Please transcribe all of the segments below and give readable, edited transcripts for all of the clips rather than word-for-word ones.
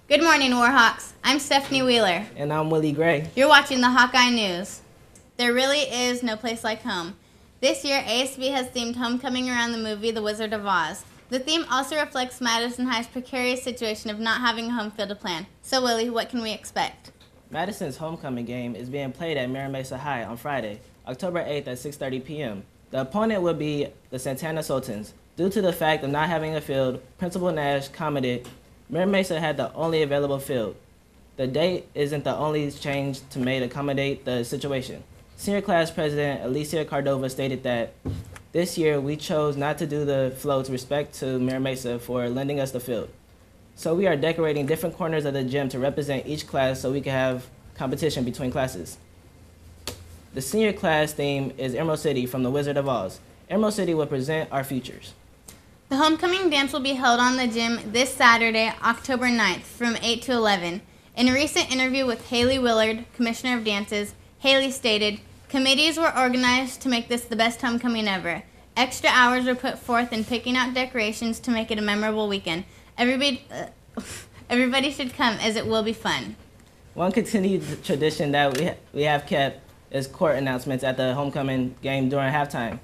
Good morning, Warhawks. I'm Stephanie Wheeler. And I'm Willie Gray. You're watching the Hawkeye News. There really is no place like home. This year, ASB has themed homecoming around the movie The Wizard of Oz. The theme also reflects Madison High's precarious situation of not having a home field to plan. So, Willie, what can we expect? Madison's homecoming game is being played at Mira Mesa High on Friday, October 8th at 6:30 p.m. The opponent will be the Santana Sultans. Due to the fact of not having a field, Principal Nash commented, Mira Mesa had the only available field. The date isn't the only change to made accommodate the situation. Senior class president Alicia Cardova stated that this year we chose not to do the floats respect to Mira Mesa for lending us the field. So we are decorating different corners of the gym to represent each class so we can have competition between classes. The senior class theme is Emerald City from The Wizard of Oz. Emerald City will present our futures. The homecoming dance will be held on the gym this Saturday, October 9th, from 8 to 11. In a recent interview with Haley Willard, Commissioner of Dances, Haley stated, "Committees were organized to make this the best homecoming ever. Extra hours were put forth in picking out decorations to make it a memorable weekend. Everybody should come, as it will be fun." One continued tradition that we have kept is court announcements at the homecoming game during halftime.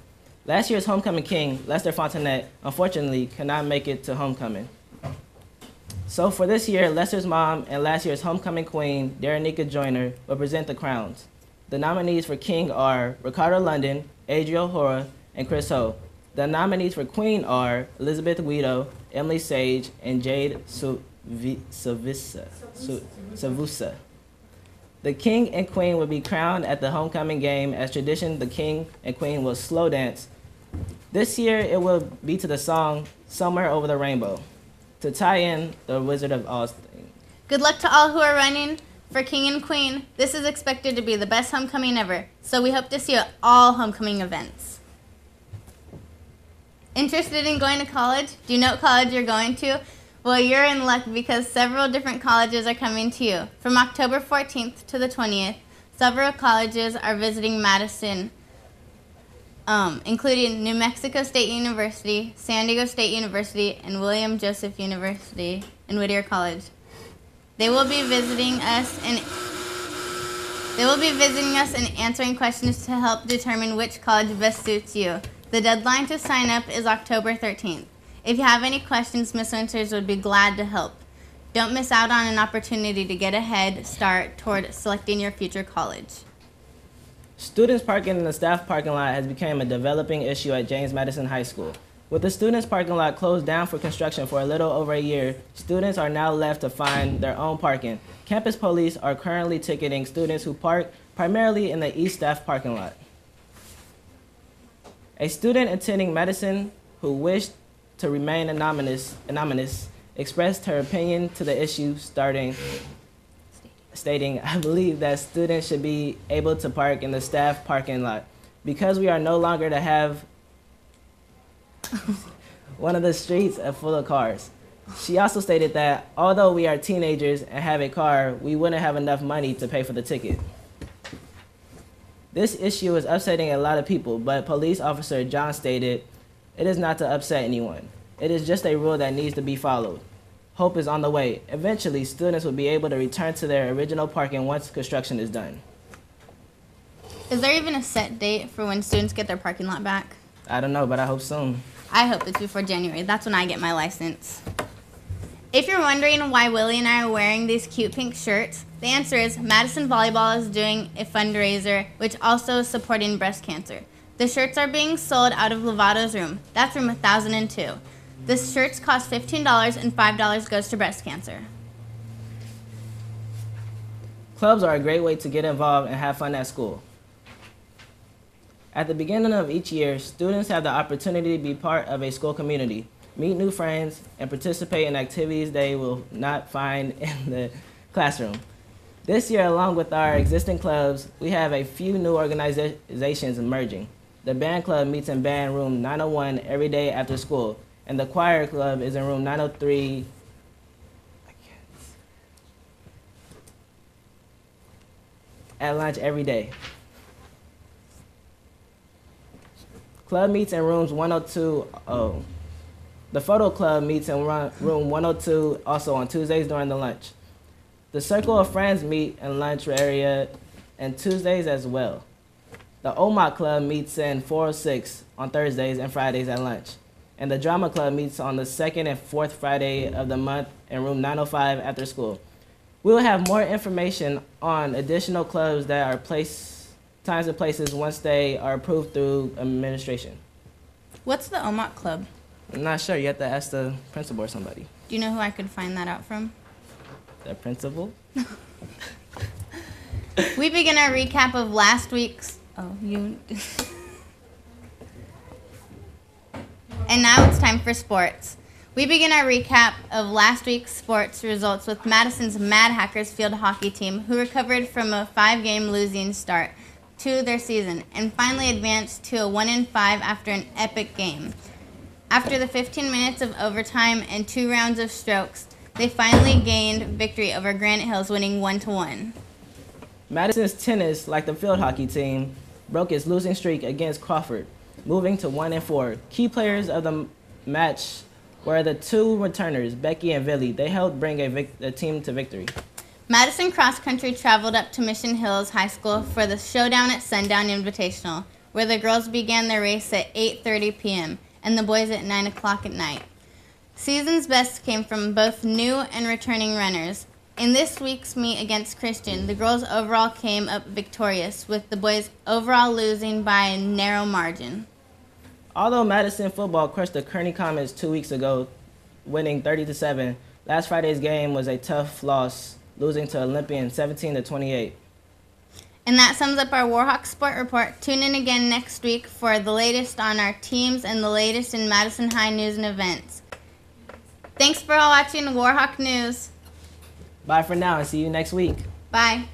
Last year's homecoming king, Lester Fontenette, unfortunately cannot make it to homecoming. So for this year, Lester's mom and last year's homecoming queen, Darenika Joyner, will present the crowns. The nominees for king are Ricardo London, Adriel Hora, and Chris Ho. The nominees for queen are Elizabeth Guido, Emily Sage, and Jade Savusa. The king and queen will be crowned at the homecoming game. As tradition, the king and queen will slow dance. This year, it will be to the song Somewhere Over the Rainbow, to tie in the Wizard of Oz thing. Good luck to all who are running for king and queen. This is expected to be the best homecoming ever, so we hope to see you at all homecoming events. Interested in going to college? Do you know what college you're going to? Well, you're in luck because several different colleges are coming to you. From October 14th to the 20th, several colleges are visiting Madison, including New Mexico State University, San Diego State University, and William Joseph University and Whittier College. They will be visiting us and answering questions to help determine which college best suits you. The deadline to sign up is October 13th. If you have any questions, Miss Winters would be glad to help. Don't miss out on an opportunity to get a head start toward selecting your future college. Students parking in the staff parking lot has become a developing issue at James Madison High School. With the students' parking lot closed down for construction for a little over a year, students are now left to find their own parking. Campus police are currently ticketing students who park primarily in the east staff parking lot. A student attending Madison who wished to remain anonymous expressed her opinion to the issue, stating, "I believe that students should be able to park in the staff parking lot because we are no longer to have one of the streets full of cars." She also stated that although we are teenagers and have a car, we wouldn't have enough money to pay for the ticket. This issue is upsetting a lot of people, but police officer John stated, "It is not to upset anyone. It is just a rule that needs to be followed. Hope is on the way. Eventually, students will be able to return to their original parking once construction is done." Is there even a set date for when students get their parking lot back? I don't know, but I hope soon. I hope it's before January. That's when I get my license. If you're wondering why Willie and I are wearing these cute pink shirts, the answer is Madison Volleyball is doing a fundraiser, which also is supporting breast cancer. The shirts are being sold out of Lovato's room. That's room 1002. The shirts cost $15 and $5 goes to breast cancer. Clubs are a great way to get involved and have fun at school. At the beginning of each year, students have the opportunity to be part of a school community, meet new friends, and participate in activities they will not find in the classroom. This year, along with our existing clubs, we have a few new organizations emerging. The band club meets in band room 901 every day after school, and the choir club is in room 903 at lunch every day. Club meets in rooms 102. The Photo Club meets in room 102 also on Tuesdays during the lunch. The Circle of Friends meet in lunch area and Tuesdays as well. The OMOC Club meets in 406 on Thursdays and Fridays at lunch. And the Drama Club meets on the second and fourth Friday of the month in room 905 after school. We will have more information on additional clubs that are times and places once they are approved through administration. What's the OMOC Club? I'm not sure. You have to ask the principal or somebody. Do you know who I could find that out from? The principal? We begin our recap of last week's... Oh, you... And now it's time for sports. We begin our recap of last week's sports results with Madison's Mad Hackers field hockey team, who recovered from a 5-game losing start to their season and finally advanced to a 1-5 after an epic game. After the 15 minutes of overtime and 2 rounds of strokes, they finally gained victory over Granite Hills, winning 1-1. Madison's tennis, like the field hockey team, broke its losing streak against Crawford, moving to 1-4. Key players of the match were the 2 returners, Becky and Villy. They helped bring a team to victory. Madison Cross Country traveled up to Mission Hills High School for the Showdown at Sundown Invitational, where the girls began their race at 8:30 p.m. and the boys at 9 o'clock at night. Season's best came from both new and returning runners. In this week's meet against Christian, the girls overall came up victorious, with the boys overall losing by a narrow margin. Although Madison football crushed the Kearney Comets 2 weeks ago, winning 30-7, last Friday's game was a tough loss, losing to Olympian 17-28. And that sums up our Warhawk Sport Report. Tune in again next week for the latest on our teams and the latest in Madison High news and events. Thanks for watching Warhawk News. Bye for now and see you next week. Bye.